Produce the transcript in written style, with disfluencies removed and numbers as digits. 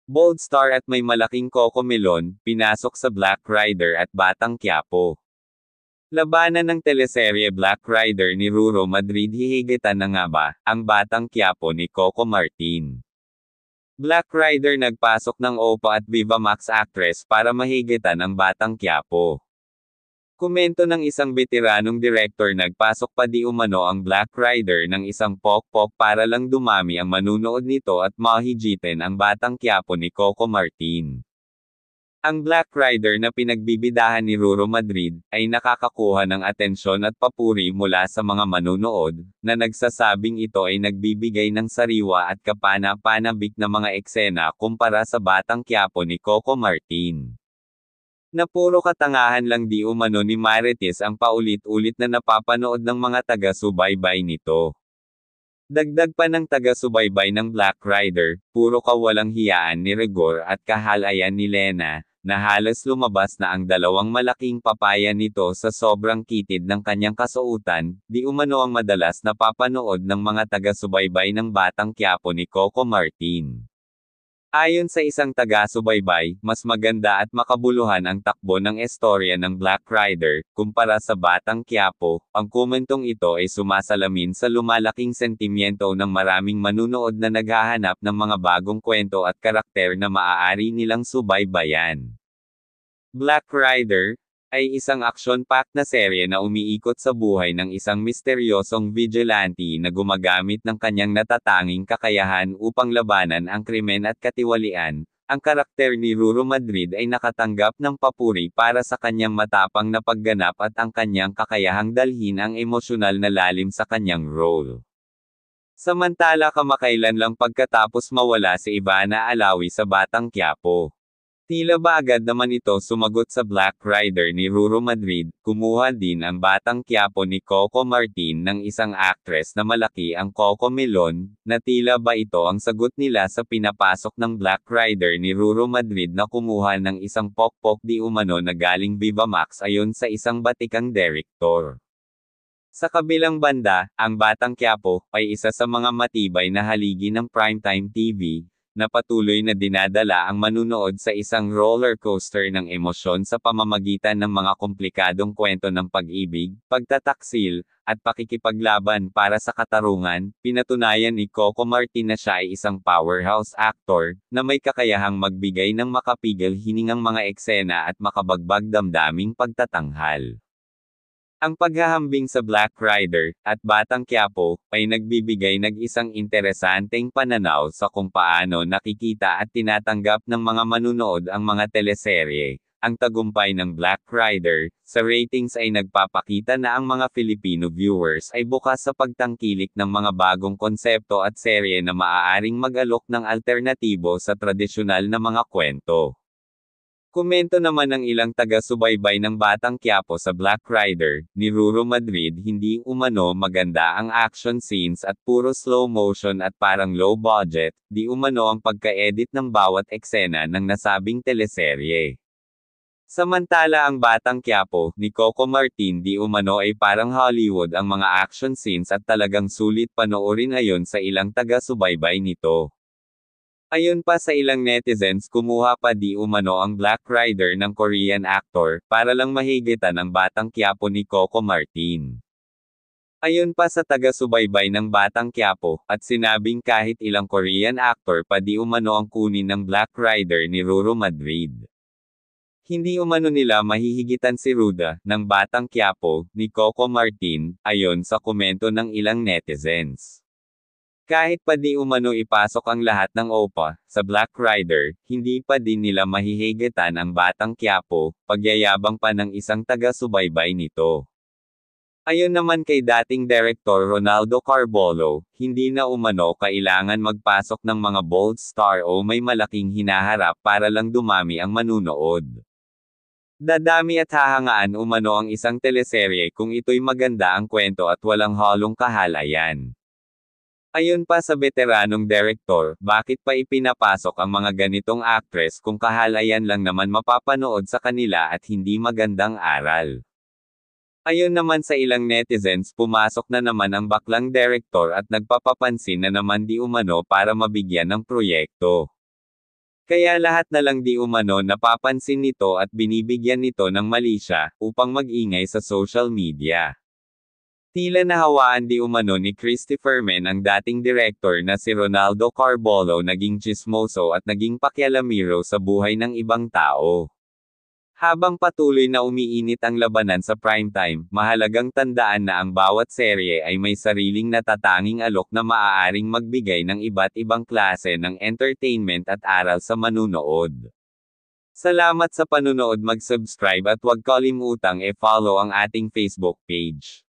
Bold star at may malaking kokomelon, pinasok sa Black Rider at Batang Quiapo. Labanan ng teleserye Black Rider ni Ruro Madrid, hihigitan na nga ba ang Batang Quiapo ni Coco Martin? Black Rider nagpasok ng OPA at Viva Max actress para mahigitan ang Batang Quiapo. Komento ng isang veteranong direktor, nagpasok pa di umano ang Black Rider ng isang pokpok para lang dumami ang manunood nito at mahigitin ang Batang Quiapo ni Coco Martin. Ang Black Rider na pinagbibidahan ni Ruro Madrid ay nakakakuha ng atensyon at papuri mula sa mga manunood, na nagsasabing ito ay nagbibigay ng sariwa at kapana-panabik na mga eksena kumpara sa Batang Quiapo ni Coco Martin. Na puro katangahan lang di umano ni Marites ang paulit-ulit na napapanood ng mga taga-subaybay nito. Dagdag pa ng taga-subaybay ng Black Rider, puro kawalang hiyaan ni Rigor at kahalayan ni Lena, na halos lumabas na ang dalawang malaking papaya nito sa sobrang kitid ng kanyang kasuotan, di umano ang madalas napapanood ng mga taga-subaybay ng Batang Quiapo ni Coco Martin. Ayon sa isang taga-subaybay, mas maganda at makabuluhan ang takbo ng istorya ng Black Rider, kumpara sa Batang Quiapo. Ang komentong ito ay sumasalamin sa lumalaking sentimiento ng maraming manunood na naghahanap ng mga bagong kwento at karakter na maaari nilang subaybayan. Black Rider ay isang action-packed na serye na umiikot sa buhay ng isang misteryosong vigilante na gumagamit ng kanyang natatanging kakayahan upang labanan ang krimen at katiwalian. Ang karakter ni Ruro Madrid ay nakatanggap ng papuri para sa kanyang matapang na pagganap at ang kanyang kakayahang dalhin ang emosyonal na lalim sa kanyang role. Samantala, kamakailan lang pagkatapos mawala si Ivana Alawi sa Batang Quiapo, tila ba agad naman ito sumagot sa Black Rider ni Ruro Madrid. Kumuha din ang Batang Quiapo ni Coco Martin ng isang actress na malaki ang kokomelon, na tila ba ito ang sagot nila sa pinapasok ng Black Rider ni Ruro Madrid na kumuha ng isang pokpok di umano na galing Viva Max, ayon sa isang batikang direktor. Sa kabilang banda, ang Batang Quiapo ay isa sa mga matibay na haligi ng primetime TV, na patuloy na dinadala ang manunood sa isang roller coaster ng emosyon sa pamamagitan ng mga komplikadong kwento ng pag-ibig, pagtataksil, at pakikipaglaban para sa katarungan. Pinatunayan ni Coco Martin na siya ay isang powerhouse actor, na may kakayahang magbigay ng makapigil hiningang mga eksena at makabagbag damdaming pagtatanghal. Ang paghahambing sa Black Rider at Batang Quiapo ay nagbibigay isang interesanteng pananaw sa kung paano nakikita at tinatanggap ng mga manunood ang mga teleserye. Ang tagumpay ng Black Rider sa ratings ay nagpapakita na ang mga Filipino viewers ay bukas sa pagtangkilik ng mga bagong konsepto at serye na maaaring mag-alok ng alternatibo sa tradisyonal na mga kwento. Komento naman ng ilang taga-subaybay ng Batang Quiapo sa Black Rider ni Ruro Madrid, hindi umano maganda ang action scenes at puro slow motion at parang low budget, di umano ang pagka-edit ng bawat eksena ng nasabing teleserye. Samantala, ang Batang Quiapo ni Coco Martin di umano ay parang Hollywood ang mga action scenes at talagang sulit panoorin ayon sa ilang taga-subaybay nito. Ayon pa sa ilang netizens, kumuha pa di umano ang Black Rider ng Korean actor, para lang mahigitan ang Batang Quiapo ni Coco Martin. Ayon pa sa taga-subaybay ng Batang Quiapo, at sinabing kahit ilang Korean actor pa di umano ang kunin ng Black Rider ni Ruro Madrid. Hindi umano nila mahihigitan si Ruda, ng Batang Quiapo, ni Coco Martin, ayon sa komento ng ilang netizens. Kahit pa di umano ipasok ang lahat ng OPA sa Black Rider, hindi pa din nila mahihigitan ang Batang Quiapo, pagyayabang pa ng isang taga-subaybay nito. Ayon naman kay dating Direktor Ronaldo Carbolo, hindi na umano kailangan magpasok ng mga bold star o may malaking hinaharap para lang dumami ang manunood. Dadami at hahangaan umano ang isang teleserye kung ito'y maganda ang kwento at walang halong kahalayan. Ayon pa sa veteranong direktor, bakit pa ipinapasok ang mga ganitong actress kung kahalayan lang naman mapapanood sa kanila at hindi magandang aral? Ayon naman sa ilang netizens, pumasok na naman ang baklang direktor at nagpapapansin na naman di umano para mabigyan ng proyekto. Kaya lahat na lang di umano napapansin nito at binibigyan nito ng mali siya, upang mag-ingay sa social media. Tila nahawaan di umano ni Christopher Men ang dating direktor na si Ronaldo Carbolo naging tsismoso at naging pakialamero sa buhay ng ibang tao. Habang patuloy na umiinit ang labanan sa primetime, mahalagang tandaan na ang bawat serye ay may sariling natatanging alok na maaaring magbigay ng iba't ibang klase ng entertainment at aral sa manunood. Salamat sa panunood, mag-subscribe at huwag kalimutang i-follow ang ating Facebook page.